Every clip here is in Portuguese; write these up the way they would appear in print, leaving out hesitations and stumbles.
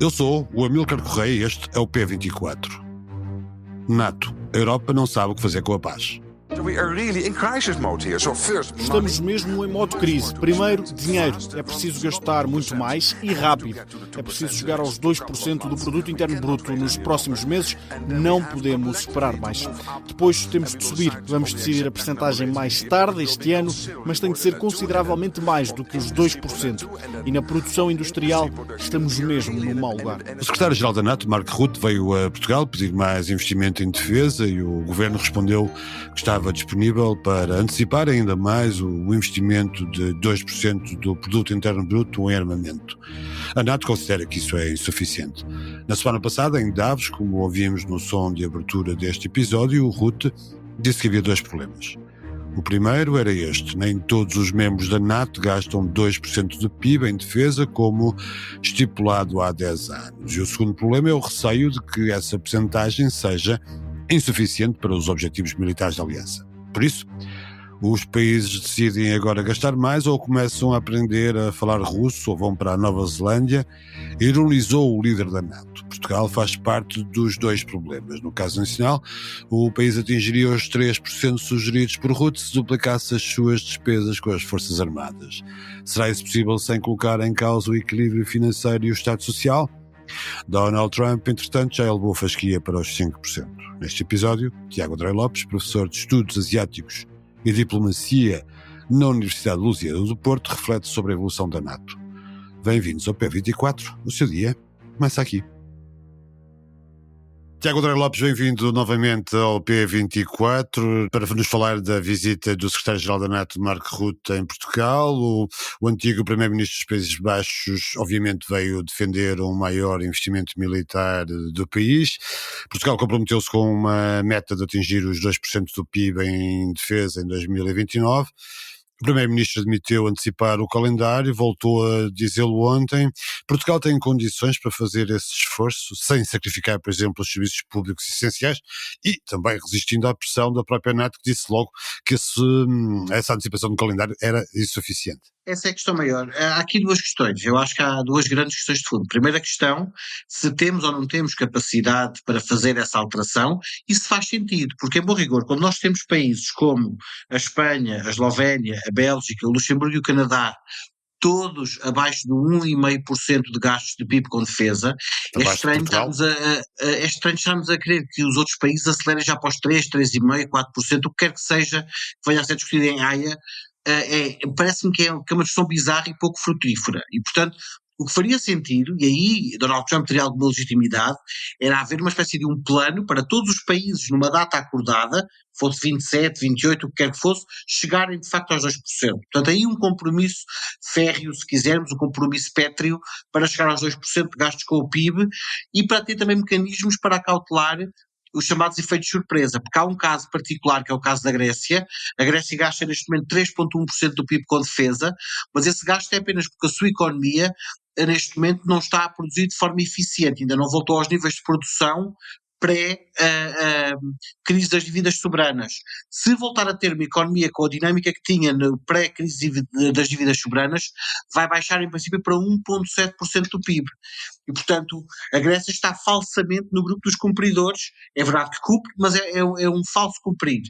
Eu sou o Amílcar Correia e este é o P24. NATO. A Europa não sabe o que fazer com a paz. Estamos mesmo em modo crise. Primeiro, dinheiro. É preciso gastar muito mais e rápido. É preciso chegar aos 2% do produto interno bruto nos próximos meses. Não podemos esperar mais. Depois temos de subir. Vamos decidir a percentagem mais tarde este ano, mas tem de ser consideravelmente mais do que os 2%. E na produção industrial estamos mesmo no mau lugar. O secretário-geral da NATO, Mark Rutte, veio a Portugal pedir mais investimento em defesa e o governo respondeu que estava disponível para antecipar ainda mais o investimento de 2% do produto interno bruto em armamento. A NATO considera que isso é insuficiente. Na semana passada, em Davos, como ouvimos no som de abertura deste episódio, o Rutte disse que havia dois problemas. O primeiro era este: nem todos os membros da NATO gastam 2% do PIB em defesa, como estipulado há 10 anos. E o segundo problema é o receio de que essa percentagem seja insuficiente para os objetivos militares da aliança. Por isso, os países decidem agora gastar mais ou começam a aprender a falar russo ou vão para a Nova Zelândia, ironizou o líder da NATO. Portugal faz parte dos dois problemas. No caso nacional, o país atingiria os 3% sugeridos por Rutte se duplicasse as suas despesas com as Forças Armadas. Será isso possível sem colocar em causa o equilíbrio financeiro e o Estado Social? Donald Trump, entretanto, já elevou a fasquia para os 5%. Neste episódio, Tiago André Lopes, professor de Estudos Asiáticos e Diplomacia na Universidade de Lusíada do Porto, reflete sobre a evolução da NATO. Bem-vindos ao P24, o seu dia começa aqui. Tiago André Lopes, bem-vindo novamente ao P24 para nos falar da visita do secretário-geral da NATO, Mark Rutte, em Portugal. O antigo primeiro-ministro dos Países Baixos, obviamente, veio defender um maior investimento militar do país. Portugal comprometeu-se com uma meta de atingir os 2% do PIB em defesa em 2029. O primeiro-ministro admitiu antecipar o calendário, voltou a dizê-lo ontem. Portugal tem condições para fazer esse esforço, sem sacrificar, por exemplo, os serviços públicos essenciais e também resistindo à pressão da própria NATO, que disse logo que essa antecipação do calendário era insuficiente. Essa é a questão maior. Há aqui duas questões. Eu acho que há duas grandes questões de fundo. Primeira questão, se temos ou não temos capacidade para fazer essa alteração, e se faz sentido, porque em bom rigor, quando nós temos países como a Espanha, a Eslovénia, a Bélgica, o Luxemburgo e o Canadá, todos abaixo do 1,5% de gastos de PIB com defesa, é estranho estarmos a querer que os outros países acelerem já para os 3, 3,5%, 4%, o que quer que seja, que venha a ser discutido em Haia. Parece-me que é uma discussão bizarra e pouco frutífera, e portanto o que faria sentido, e aí Donald Trump teria alguma legitimidade, era haver uma espécie de um plano para todos os países numa data acordada, fosse 27, 28, o que quer que fosse, chegarem de facto aos 2%. Portanto aí um compromisso férreo, se quisermos, um compromisso pétreo para chegar aos 2% de gastos com o PIB e para ter também mecanismos para acautelar os chamados efeitos de surpresa, porque há um caso particular que é o caso da Grécia. A Grécia gasta neste momento 3,1% do PIB com defesa, mas esse gasto é apenas porque a sua economia neste momento não está a produzir de forma eficiente, ainda não voltou aos níveis de produção pré-crise das dívidas soberanas. Se voltar a ter uma economia com a dinâmica que tinha no pré-crise das dívidas soberanas, vai baixar em princípio para 1,7% do PIB. E, portanto, a Grécia está falsamente no grupo dos cumpridores. É verdade que cumpre, mas é um falso cumprir.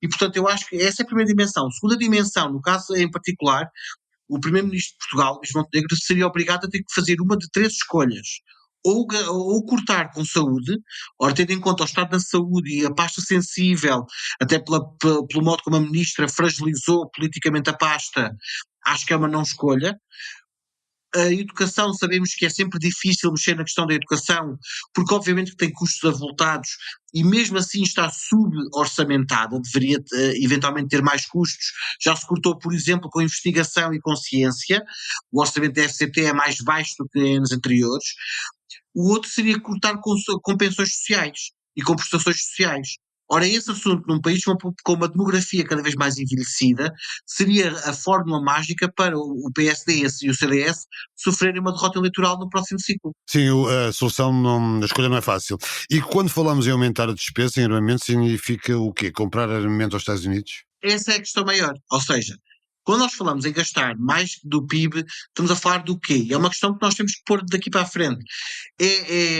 E, portanto, eu acho que essa é a primeira dimensão. Segunda dimensão, no caso em particular, o primeiro-ministro de Portugal, Luís Montenegro, seria obrigado a ter que fazer uma de três escolhas. Ou cortar com saúde, ora tendo em conta o estado da saúde e a pasta sensível, até pelo modo como a ministra fragilizou politicamente a pasta, acho que é uma não escolha. A educação, sabemos que é sempre difícil mexer na questão da educação, porque obviamente que tem custos avultados e mesmo assim está suborçamentada, deveria eventualmente ter mais custos. Já se cortou, por exemplo, com investigação e com ciência, o orçamento da FCT é mais baixo do que em anos anteriores. O outro seria cortar com pensões sociais e com prestações sociais. Ora, esse assunto num país com uma demografia cada vez mais envelhecida seria a fórmula mágica para o PSD e o CDS sofrerem uma derrota eleitoral no próximo ciclo. Sim, a solução, a escolha não é fácil. E quando falamos em aumentar a despesa em armamento, significa o quê? Comprar armamento aos Estados Unidos? Essa é a questão maior. Ou seja, Quando nós falamos em gastar mais do PIB, estamos a falar do quê? É uma questão que nós temos que pôr daqui para a frente.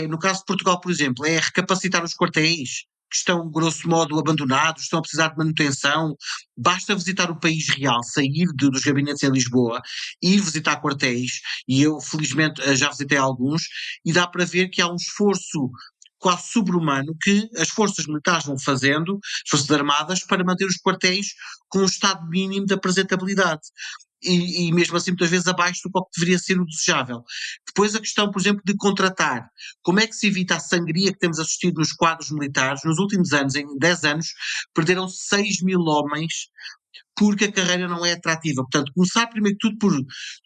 No caso de Portugal, por exemplo, é recapacitar os quartéis que estão, grosso modo, abandonados, estão a precisar de manutenção. Basta visitar o país real, sair dos gabinetes em Lisboa, ir visitar quartéis, e eu, felizmente, já visitei alguns, e dá para ver que há um esforço quase sobre-humano que as forças militares vão fazendo, as forças armadas, para manter os quartéis com um estado mínimo de apresentabilidade. E mesmo assim muitas vezes abaixo do que deveria ser o desejável. Depois a questão, por exemplo, de contratar. Como é que se evita a sangria que temos assistido nos quadros militares? Nos últimos anos, em 10 anos, perderam 6.000 homens porque a carreira não é atrativa. Portanto, começar primeiro que tudo por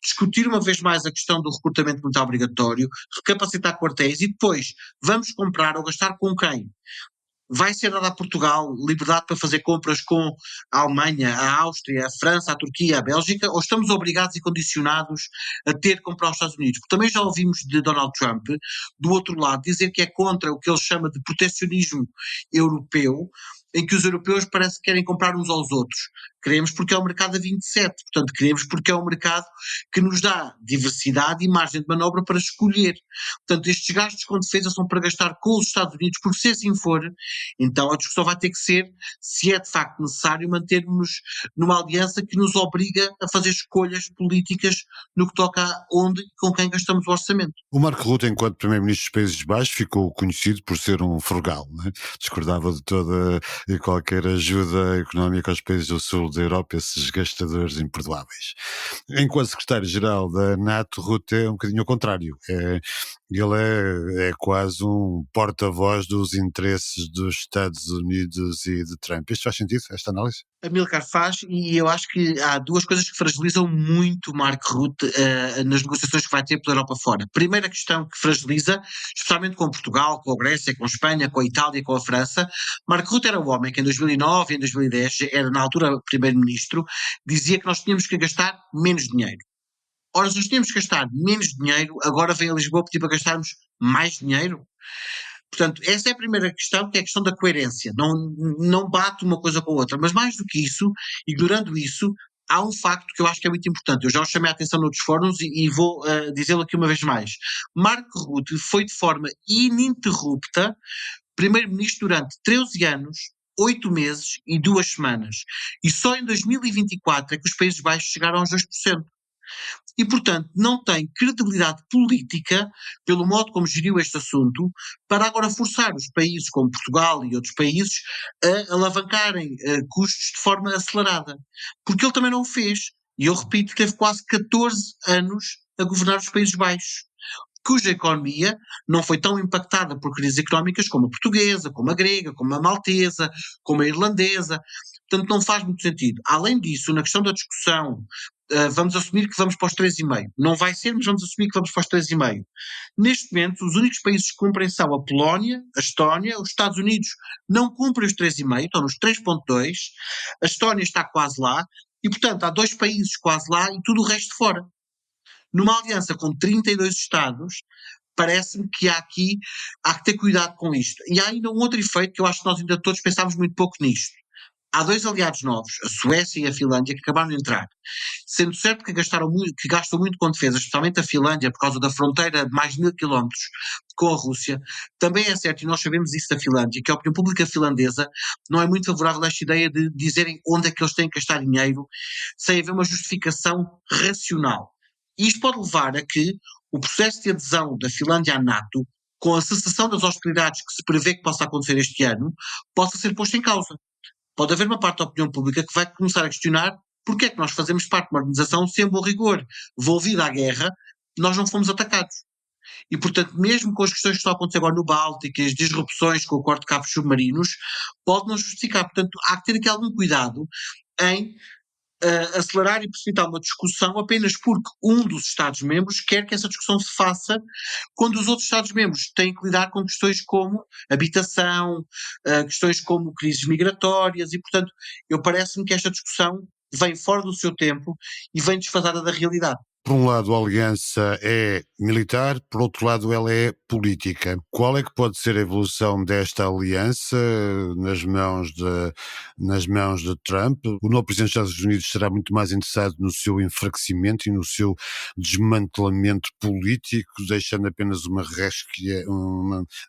discutir uma vez mais a questão do recrutamento militar obrigatório, recapacitar quartéis e depois vamos comprar ou gastar com quem? Vai ser dada a Portugal liberdade para fazer compras com a Alemanha, a Áustria, a França, a Turquia, a Bélgica, ou estamos obrigados e condicionados a ter que comprar aos Estados Unidos? Porque também já ouvimos de Donald Trump, do outro lado, dizer que é contra o que ele chama de protecionismo europeu, em que os europeus parece que querem comprar uns aos outros. Queremos porque é um mercado a 27, portanto queremos porque é um mercado que nos dá diversidade e margem de manobra para escolher. Portanto, estes gastos com defesa são para gastar com os Estados Unidos, porque se assim for, então a discussão vai ter que ser se é de facto necessário mantermos numa aliança que nos obriga a fazer escolhas políticas no que toca a onde e com quem gastamos o orçamento. O Marco Rutte, enquanto primeiro-ministro dos Países Baixos, ficou conhecido por ser um frugal, né? Discordava de toda e qualquer ajuda económica aos países do sul da Europa, esses gastadores imperdoáveis. Enquanto secretário-geral da NATO, Rutte é um bocadinho ao contrário. Ele é quase um porta-voz dos interesses dos Estados Unidos e de Trump. Isto faz sentido, esta análise? Amilcar faz, e eu acho que há duas coisas que fragilizam muito Mark Rutte nas negociações que vai ter pela Europa fora. Primeira questão que fragiliza, especialmente com Portugal, com a Grécia, com a Espanha, com a Itália, com a França. Mark Rutte era o homem que em 2009 e em 2010, era na altura primeiro-ministro, dizia que nós tínhamos que gastar menos dinheiro. Ora, se nós tínhamos que gastar menos dinheiro, agora vem a Lisboa pedir para gastarmos mais dinheiro? Portanto, essa é a primeira questão, que é a questão da coerência. Não bate uma coisa com a outra. Mas mais do que isso, ignorando isso, há um facto que eu acho que é muito importante. Eu já o chamei a atenção noutros fóruns e vou dizê-lo aqui uma vez mais. Marco Rutte foi de forma ininterrupta primeiro-ministro durante 13 anos, 8 meses e 2 semanas. E só em 2024 é que os Países Baixos chegaram aos 2%. E, portanto, não tem credibilidade política, pelo modo como geriu este assunto, para agora forçar os países como Portugal e outros países a alavancarem custos de forma acelerada. Porque ele também não o fez. E eu repito, teve quase 14 anos a governar os Países Baixos, cuja economia não foi tão impactada por crises económicas como a portuguesa, como a grega, como a maltesa, como a irlandesa. Portanto, não faz muito sentido. Além disso, na questão da discussão, vamos assumir que vamos para os 3,5. Não vai ser, mas vamos assumir que vamos para os 3,5. Neste momento, os únicos países que cumprem são a Polónia, a Estónia, os Estados Unidos não cumprem os 3,5, estão nos 3,2. A Estónia está quase lá. E, portanto, há 2 países quase lá e tudo o resto fora. Numa aliança com 32 Estados, parece-me que há que ter cuidado com isto. E há ainda um outro efeito que eu acho que nós ainda todos pensámos muito pouco nisto. Há 2 aliados novos, a Suécia e a Finlândia, que acabaram de entrar. Sendo certo que gastam muito com defesa, especialmente a Finlândia, por causa da fronteira de mais de 1.000 quilómetros com a Rússia, também é certo, e nós sabemos isso da Finlândia, que a opinião pública finlandesa não é muito favorável a esta ideia de dizerem onde é que eles têm que gastar dinheiro, sem haver uma justificação racional. E isto pode levar a que o processo de adesão da Finlândia à NATO, com a cessação das hostilidades que se prevê que possa acontecer este ano, possa ser posto em causa. Pode haver uma parte da opinião pública que vai começar a questionar porque é que nós fazemos parte de uma organização sem bom rigor, envolvida à guerra, nós não fomos atacados. E, portanto, mesmo com as questões que estão a acontecer agora no Báltico e as disrupções com o corte de cabos submarinos, pode não justificar. Portanto, há que ter aqui algum cuidado em acelerar e precipitar uma discussão apenas porque um dos Estados-membros quer que essa discussão se faça, quando os outros Estados-membros têm que lidar com questões como habitação, questões como crises migratórias e, portanto, parece-me que esta discussão vem fora do seu tempo e vem desfasada da realidade. Por um lado, a aliança é militar, por outro lado, ela é política. Qual é que pode ser a evolução desta aliança nas mãos de Trump? O novo presidente dos Estados Unidos será muito mais interessado no seu enfraquecimento e no seu desmantelamento político, deixando apenas uma résquia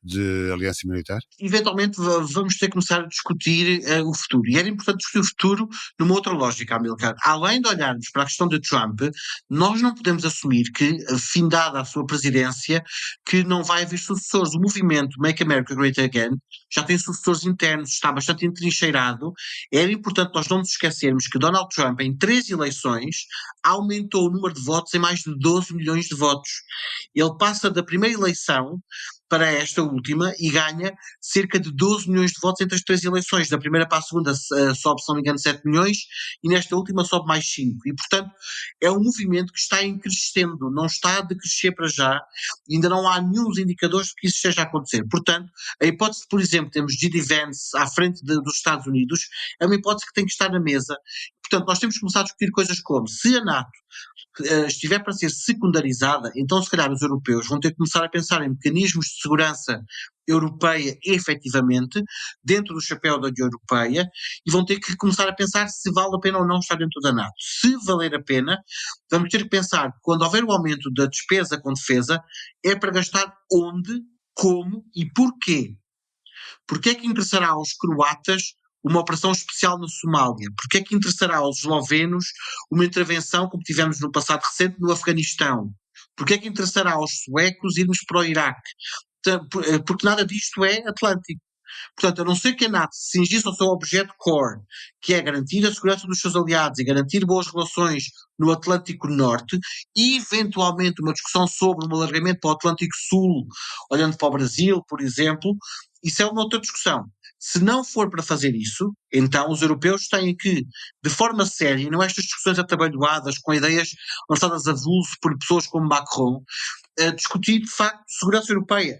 de aliança militar? Eventualmente vamos ter que começar a discutir o futuro. E era importante discutir o futuro numa outra lógica, Amilcar. Além de olharmos para a questão de Trump, nós não podemos assumir que, findada a sua presidência, que não vai haver sucessores. O movimento Make America Great Again já tem sucessores internos, está bastante entrincheirado. Era importante nós não nos esquecermos que Donald Trump, em 3 eleições, aumentou o número de votos em mais de 12 milhões de votos. Ele passa da primeira eleição para esta última e ganha cerca de 12 milhões de votos entre as 3 eleições. Da primeira para a segunda sobe, se não me engano, 7 milhões e nesta última sobe mais 5. E, portanto, é um movimento que está em crescendo, não está a decrescer para já, ainda não há nenhum indicadores de que isso esteja a acontecer. Portanto, a hipótese de, por exemplo, temos J.D. Vance à frente dos Estados Unidos é uma hipótese que tem que estar na mesa. Portanto, nós temos que começar a discutir coisas como se a NATO estiver para ser secundarizada, então se calhar os europeus vão ter que começar a pensar em mecanismos de segurança europeia efetivamente, dentro do chapéu da União Europeia, e vão ter que começar a pensar se vale a pena ou não estar dentro da NATO. Se valer a pena, vamos ter que pensar que quando houver o aumento da despesa com defesa, é para gastar onde, como e porquê. Porquê é que interessará aos croatas uma operação especial na Somália? Porquê é que interessará aos eslovenos uma intervenção como tivemos no passado recente no Afeganistão? Porquê é que interessará aos suecos irmos para o Iraque? Porque nada disto é Atlântico. Portanto, a não ser que a NATO se cingisse ao seu objeto core, que é garantir a segurança dos seus aliados e garantir boas relações no Atlântico Norte, e eventualmente uma discussão sobre um alargamento para o Atlântico Sul, olhando para o Brasil, por exemplo, isso é uma outra discussão. Se não for para fazer isso, então os europeus têm que, de forma séria, e não estas discussões atabalhoadas com ideias lançadas a vulso por pessoas como Macron, discutir de facto segurança europeia.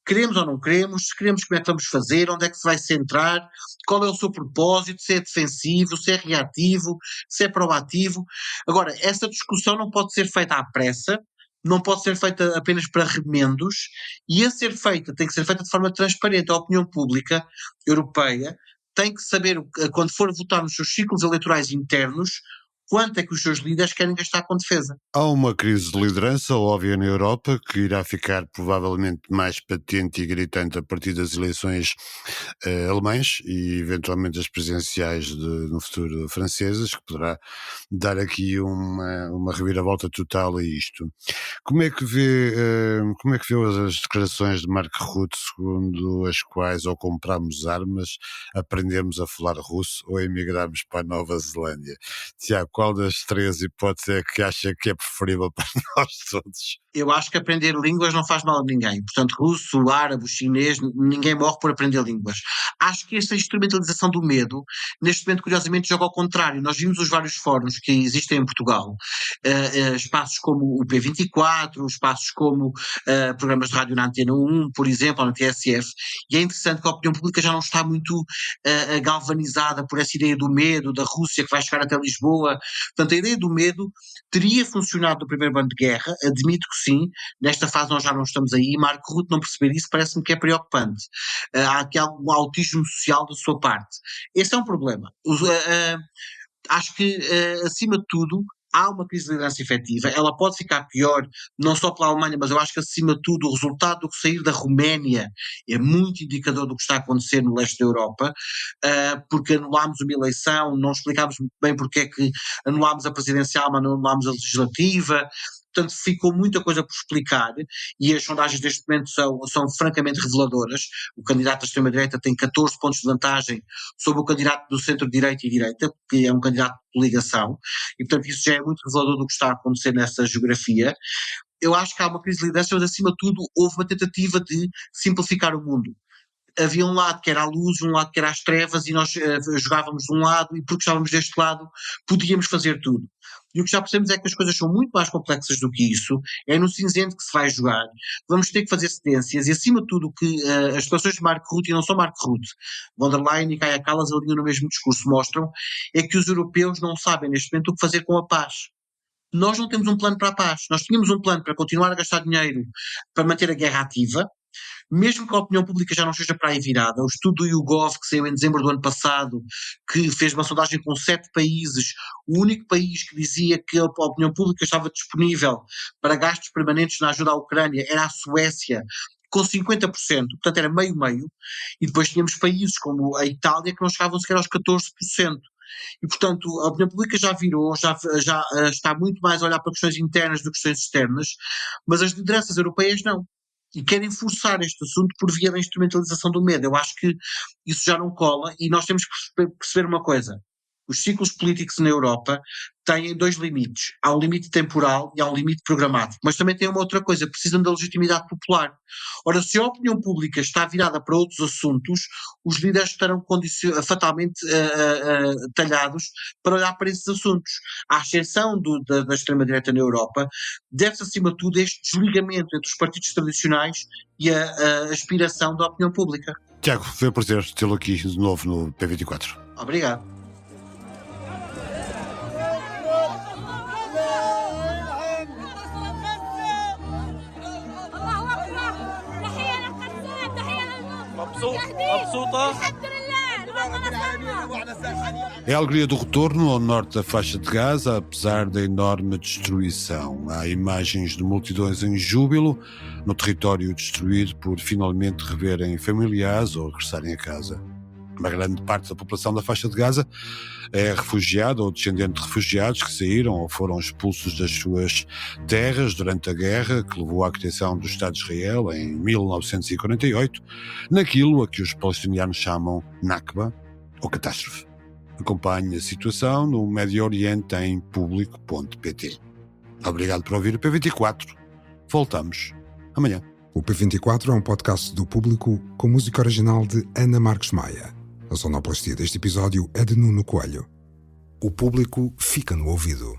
Queremos ou não queremos, se queremos, como é que vamos fazer, onde é que se vai centrar, qual é o seu propósito, se é defensivo, se é reativo, se é proativo. Agora, essa discussão não pode ser feita à pressa, não pode ser feita apenas para remendos, e a ser feita, tem que ser feita de forma transparente. A opinião pública europeia tem que saber, quando for votar nos seus ciclos eleitorais internos, quanto é que os seus líderes querem gastar com defesa. Há uma crise de liderança óbvia na Europa que irá ficar provavelmente mais patente e gritante a partir das eleições alemãs e eventualmente as presidenciais no futuro francesas, que poderá dar aqui uma reviravolta total a isto. Como é que vê as declarações de Mark Rutte, segundo as quais ou compramos armas, aprendemos a falar russo ou emigramos para a Nova Zelândia? Tiago, qual das 3 hipóteses é que acha que é preferível para nós todos? Eu acho que aprender línguas não faz mal a ninguém. Portanto, russo, árabe, chinês, ninguém morre por aprender línguas. Acho que esta instrumentalização do medo, neste momento, curiosamente, joga ao contrário. Nós vimos os vários fóruns que existem em Portugal, espaços como o P24, espaços como programas de rádio na Antena 1, por exemplo, ou na TSF, e é interessante que a opinião pública já não está muito galvanizada por essa ideia do medo, da Rússia que vai chegar até Lisboa. Portanto, a ideia do medo teria funcionado no primeiro ano de guerra, admito que sim, nesta fase nós já não estamos aí, Marco Rutte não perceber isso parece-me que é preocupante. Há aqui algum autismo social da sua parte. Esse é um problema. Acho que, acima de tudo, há uma crise de liderança efetiva, ela pode ficar pior, não só pela Alemanha, mas eu acho que, acima de tudo, o resultado do que sair da Roménia é muito indicador do que está a acontecer no leste da Europa, porque anulámos uma eleição, não explicámos muito bem porque é que anulámos a presidencial, mas não anulámos a legislativa. Portanto, ficou muita coisa por explicar e as sondagens deste momento são francamente reveladoras. O candidato da extrema-direita tem 14 pontos de vantagem sobre o candidato do centro-direita e direita, que é um candidato de ligação, e portanto isso já é muito revelador do que está a acontecer nessa geografia. Eu acho que há uma crise de liderança, mas acima de tudo houve uma tentativa de simplificar o mundo. Havia um lado que era a luz, um lado que era as trevas, e nós jogávamos de um lado, e porque estávamos deste lado podíamos fazer tudo. E o que já percebemos é que as coisas são muito mais complexas do que isso, é no cinzento que se vai jogar, vamos ter que fazer cedências, e acima de tudo o que as declarações de Mark Rutte, e não só Mark Rutte, von der Leyen e Kaja Kallas alinham no mesmo discurso, mostram, é que os europeus não sabem neste momento o que fazer com a paz. Nós não temos um plano para a paz. Nós tínhamos um plano para continuar a gastar dinheiro para manter a guerra ativa, mesmo que a opinião pública já não esteja para aí virada. O estudo do YouGov, que saiu em dezembro do ano passado, que fez uma sondagem com 7 países, o único país que dizia que a opinião pública estava disponível para gastos permanentes na ajuda à Ucrânia era a Suécia, com 50%, portanto era meio-meio, e depois tínhamos países como a Itália que não chegavam sequer aos 14%. E, portanto, a opinião pública já virou, já está muito mais a olhar para questões internas do que questões externas, mas as lideranças europeias não. E querem forçar este assunto por via da instrumentalização do medo. Eu acho que isso já não cola e nós temos que perceber uma coisa. Os ciclos políticos na Europa têm 2 limites. Há um limite temporal e há um limite programático. Mas também tem uma outra coisa, precisam da legitimidade popular. Ora, se a opinião pública está virada para outros assuntos, os líderes estarão fatalmente talhados para olhar para esses assuntos. À exceção da extrema-direita na Europa, deve-se acima de tudo este desligamento entre os partidos tradicionais e a aspiração da opinião pública. Tiago, foi um prazer tê-lo aqui de novo no P24. Obrigado. É a alegria do retorno ao norte da faixa de Gaza, apesar da enorme destruição. Há imagens de multidões em júbilo no território destruído por finalmente reverem familiares ou regressarem a casa. Uma grande parte da população da faixa de Gaza é refugiada ou descendente de refugiados que saíram ou foram expulsos das suas terras durante a guerra que levou à criação do Estado de Israel em 1948, naquilo a que os palestinianos chamam Nakba, ou catástrofe. Acompanhe a situação no Médio Oriente em público.pt. Obrigado por ouvir o P24. Voltamos amanhã. O P24 é um podcast do Público com música original de Ana Marques Maia. A sonoplastia deste episódio é de Nuno Coelho. O Público fica no ouvido.